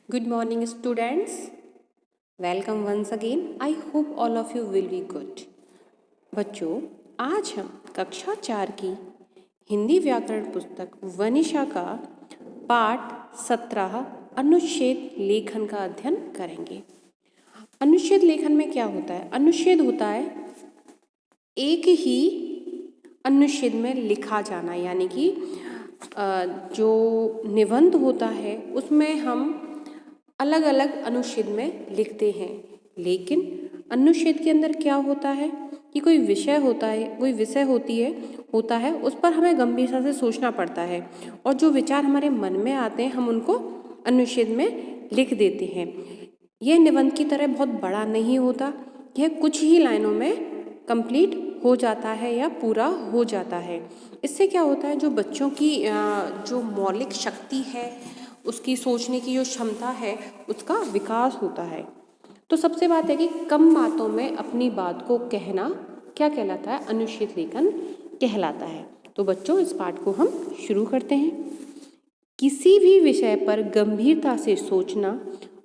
Good morning, students. Welcome once again. I hope all of you will be good. बच्चों, आज हम कक्षा 4 की हिंदी व्याकरण पुस्तक वनिशा का पाठ 17 अनुच्छेद लेखन का अध्ययन करेंगे। अनुच्छेद लेखन में क्या होता है? अनुच्छेद होता है एक ही अनुच्छेद में लिखा जाना, यानी कि जो निबंध होता है उसमें हम अलग अलग अनुच्छेद में लिखते हैं। लेकिन अनुच्छेद के अंदर क्या होता है कि कोई विषय होता है, कोई विषय होता है उस पर हमें गंभीरता से सोचना पड़ता है और जो विचार हमारे मन में आते हैं हम उनको अनुच्छेद में लिख देते हैं। यह निबंध की तरह बहुत बड़ा नहीं होता, यह कुछ ही लाइनों में कंप्लीट हो जाता है या पूरा हो जाता है। इससे क्या होता है, जो बच्चों की जो मौलिक शक्ति है, उसकी सोचने की जो क्षमता है, उसका विकास होता है। तो सबसे बात है कि कम बातों में अपनी बात को कहना क्या कहलाता है? अनुच्छेद लेखन कहलाता है। तो बच्चों, इस पाठ को हम शुरू करते हैं। किसी भी विषय पर गंभीरता से सोचना,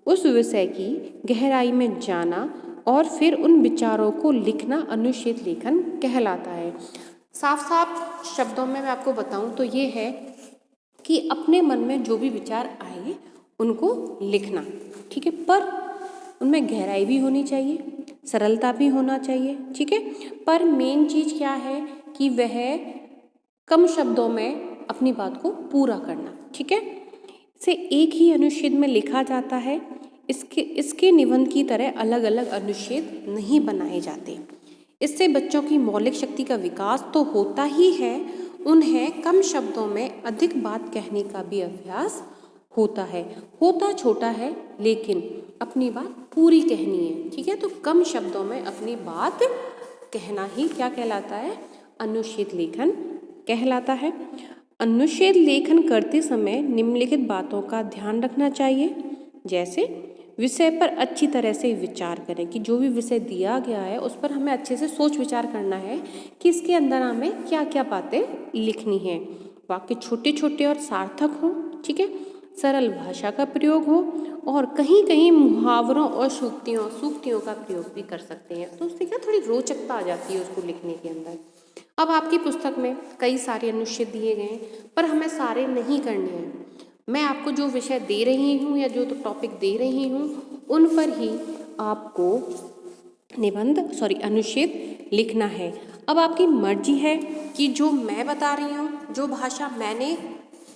उस विषय की गहराई में जाना और फिर उन विचारों को लिखना अनुच्छेद लेखन कहलाता है। साफ साफ शब्दों में मैं आपको बताऊं तो ये है कि अपने मन में जो भी विचार आए उनको लिखना, ठीक है, पर उनमें गहराई भी होनी चाहिए, सरलता भी होना चाहिए, ठीक है। पर मेन चीज़ क्या है कि वह कम शब्दों में अपनी बात को पूरा करना, ठीक है। इसे एक ही अनुच्छेद में लिखा जाता है। इसके निबंध की तरह अलग अलग अनुच्छेद नहीं बनाए जाते। इससे बच्चों की मौलिक शक्ति का विकास तो होता ही है, उन्हें कम शब्दों में अधिक बात कहने का भी अभ्यास होता है। होता छोटा है लेकिन अपनी बात पूरी कहनी है, ठीक है। तो कम शब्दों में अपनी बात कहना ही क्या कहलाता है? अनुच्छेद लेखन कहलाता है। अनुच्छेद लेखन करते समय निम्नलिखित बातों का ध्यान रखना चाहिए। जैसे विषय पर अच्छी तरह से विचार करें कि जो भी विषय दिया गया है उस पर हमें अच्छे से सोच विचार करना है कि इसके अंदर हमें क्या क्या बातें लिखनी है। वाक्य छोटे छोटे और सार्थक हो, ठीक है, सरल भाषा का प्रयोग हो और कहीं कहीं मुहावरों और सूक्तियों का प्रयोग भी कर सकते हैं। तो उससे क्या थोड़ी रोचकता आ जाती है उसको लिखने के अंदर। अब आपकी पुस्तक में कई सारे अनुच्छेद दिए गए हैं, पर हमें सारे नहीं करने हैं। मैं आपको जो विषय दे रही हूँ या जो टॉपिक दे रही हूँ उन पर ही आपको अनुच्छेद लिखना है। अब आपकी मर्जी है कि जो मैं बता रही हूँ, जो भाषा मैंने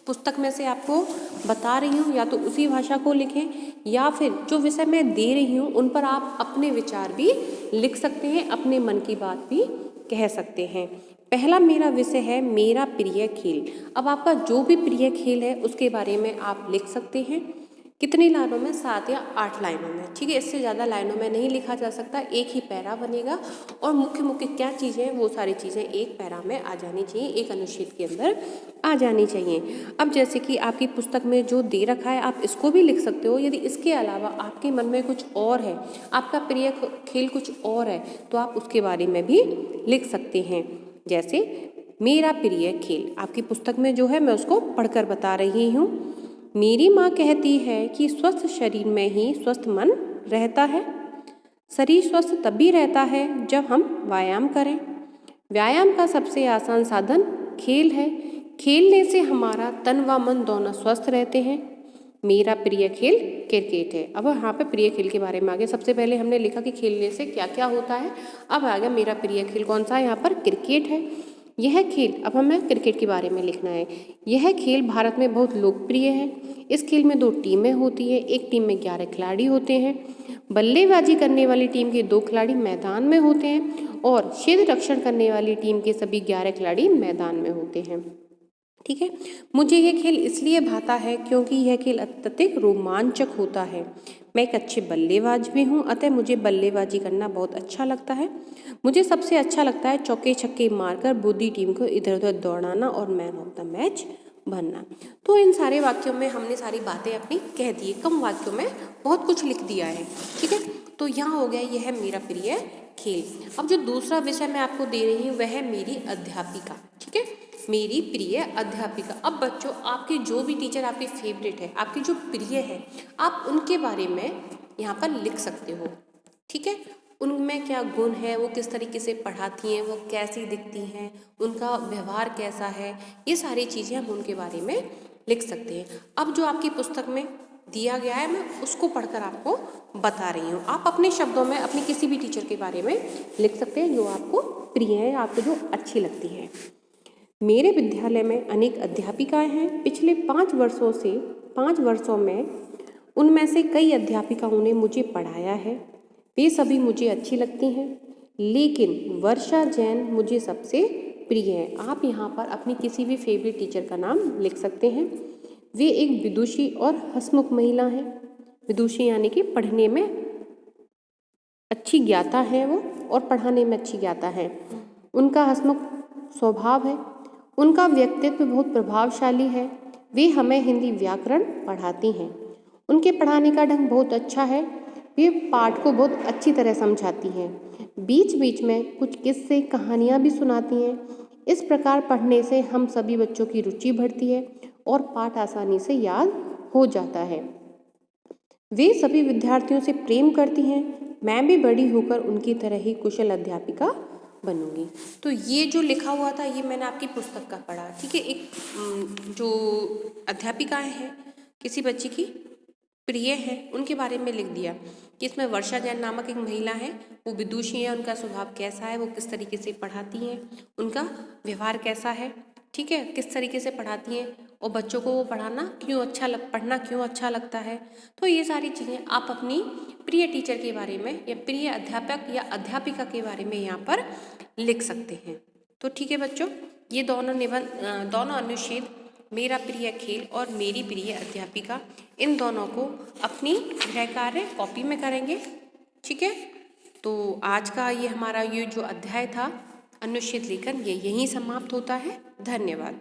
पुस्तक में से आपको बता रही हूँ, या तो उसी भाषा को लिखें या फिर जो विषय मैं दे रही हूँ उन पर आप अपने विचार भी लिख सकते हैं, अपने मन की बात भी कह सकते हैं। पहला मेरा विषय है मेरा प्रिय खेल। अब आपका जो भी प्रिय खेल है उसके बारे में आप लिख सकते हैं। कितनी लाइनों में? 7 या 8 लाइनों में, ठीक है। इससे ज़्यादा लाइनों में नहीं लिखा जा सकता, एक ही पैरा बनेगा और मुख्य मुख्य क्या चीज़ें हैं वो सारी चीज़ें एक पैरा में आ जानी चाहिए, एक अनुच्छेद के अंदर आ जानी चाहिए। अब जैसे कि आपकी पुस्तक में जो दे रखा है आप इसको भी लिख सकते हो। यदि इसके अलावा आपके मन में कुछ और है, आपका प्रिय खेल कुछ और है, तो आप उसके बारे में भी लिख सकते हैं। जैसे मेरा प्रिय खेल आपकी पुस्तक में जो है मैं उसको पढ़कर बता रही हूँ। मेरी माँ कहती है कि स्वस्थ शरीर में ही स्वस्थ मन रहता है। शरीर स्वस्थ तभी रहता है जब हम व्यायाम करें। व्यायाम का सबसे आसान साधन खेल है। खेलने से हमारा तन व मन दोनों स्वस्थ रहते हैं। मेरा प्रिय खेल क्रिकेट है। अब यहाँ पे प्रिय खेल के बारे में आ गया। सबसे पहले हमने लिखा कि खेलने से क्या क्या होता है, अब आ गया मेरा प्रिय खेल कौन सा है? यहाँ पर क्रिकेट है। यह खेल, अब हमें क्रिकेट के बारे में लिखना है। यह खेल भारत में बहुत लोकप्रिय है। इस खेल में 2 टीमें होती है, एक टीम में 11 खिलाड़ी होते हैं। बल्लेबाजी करने वाली टीम के 2 खिलाड़ी मैदान में होते हैं और क्षेत्र रक्षण करने वाली टीम के सभी 11 खिलाड़ी मैदान में होते हैं, ठीक है। मुझे यह खेल इसलिए भाता है क्योंकि यह खेल अत्यधिक रोमांचक होता है। मैं एक अच्छे बल्लेबाज भी हूँ, अतः मुझे बल्लेबाजी करना बहुत अच्छा लगता है। मुझे सबसे अच्छा लगता है चौके छक्के मारकर बुद्धि टीम को इधर उधर दौड़ाना और मैन ऑफ द मैच बनना। तो इन सारे वाक्यों में हमने सारी बातें अपनी कह दी, कम वाक्यों में बहुत कुछ लिख दिया है, ठीक है। तो यहाँ हो गया यह है मेरा प्रिय खेल। अब जो दूसरा विषय मैं आपको दे रही हूँ वह है मेरी अध्यापिका, ठीक है। मेरी प्रिय अध्यापिका। अब बच्चों, आपके जो भी टीचर आपके फेवरेट है, आपके जो प्रिय है, आप उनके बारे में यहाँ पर लिख सकते हो। ठीक है, उनमें क्या गुण है, वो किस तरीके से पढ़ाती हैं, वो कैसी दिखती हैं, उनका व्यवहार कैसा है, ये सारी चीज़ें हम उनके बारे में लिख सकते हैं। अब जो आपकी पुस्तक में दिया गया है, मैं उसको पढ़कर आपको बता रही हूँ। आप अपने शब्दों में अपने किसी भी टीचर के बारे में लिख सकते हैं जो आपको प्रिय है, आपको जो अच्छी लगती है। मेरे विद्यालय में अनेक अध्यापिकाएं हैं। पिछले 5 वर्षों में उनमें से कई अध्यापिकाओं ने मुझे पढ़ाया है। वे सभी मुझे अच्छी लगती हैं, लेकिन वर्षा जैन मुझे सबसे प्रिय है। आप यहाँ पर अपनी किसी भी फेवरेट टीचर का नाम लिख सकते हैं। वे एक विदुषी और हंसमुख महिला हैं। विदुषी यानी कि पढ़ने में अच्छी ज्ञाता है वो, और पढ़ाने में अच्छी ज्ञाता है। उनका हंसमुख स्वभाव है। उनका व्यक्तित्व बहुत प्रभावशाली है। वे हमें हिंदी व्याकरण पढ़ाती हैं। उनके पढ़ाने का ढंग बहुत अच्छा है। वे पाठ को बहुत अच्छी तरह समझाती हैं। बीच बीच में कुछ किस्से कहानियाँ भी सुनाती हैं। इस प्रकार पढ़ने से हम सभी बच्चों की रुचि बढ़ती है और पाठ आसानी से याद हो जाता है। वे सभी विद्यार्थियों से प्रेम करती हैं। मैं भी बड़ी होकर उनकी तरह ही कुशल अध्यापिका बनूंगी। तो ये जो लिखा हुआ था, ये मैंने आपकी पुस्तक का पढ़ा। ठीक है, एक जो अध्यापिकाएं हैं किसी बच्चे की प्रिय है, उनके बारे में लिख दिया कि इसमें वर्षा जैन नामक एक महिला है, वो विदुषी है, उनका स्वभाव कैसा है, वो किस तरीके से पढ़ाती हैं, उनका व्यवहार कैसा है, ठीक है, किस तरीके से पढ़ाती हैं, और बच्चों को वो पढ़ना क्यों अच्छा लगता है। तो ये सारी चीज़ें आप अपनी प्रिय टीचर के बारे में या प्रिय अध्यापक या अध्यापिका के बारे में यहाँ पर लिख सकते हैं। तो ठीक है बच्चों, ये दोनों अनुच्छेद, मेरा प्रिय खेल और मेरी प्रिय अध्यापिका, इन दोनों को अपनी गृह कार्य कॉपी में करेंगे। ठीक है, तो आज का ये हमारा ये जो अध्याय था अनुच्छेद लेखन, ये यहीं समाप्त होता है। धन्यवाद।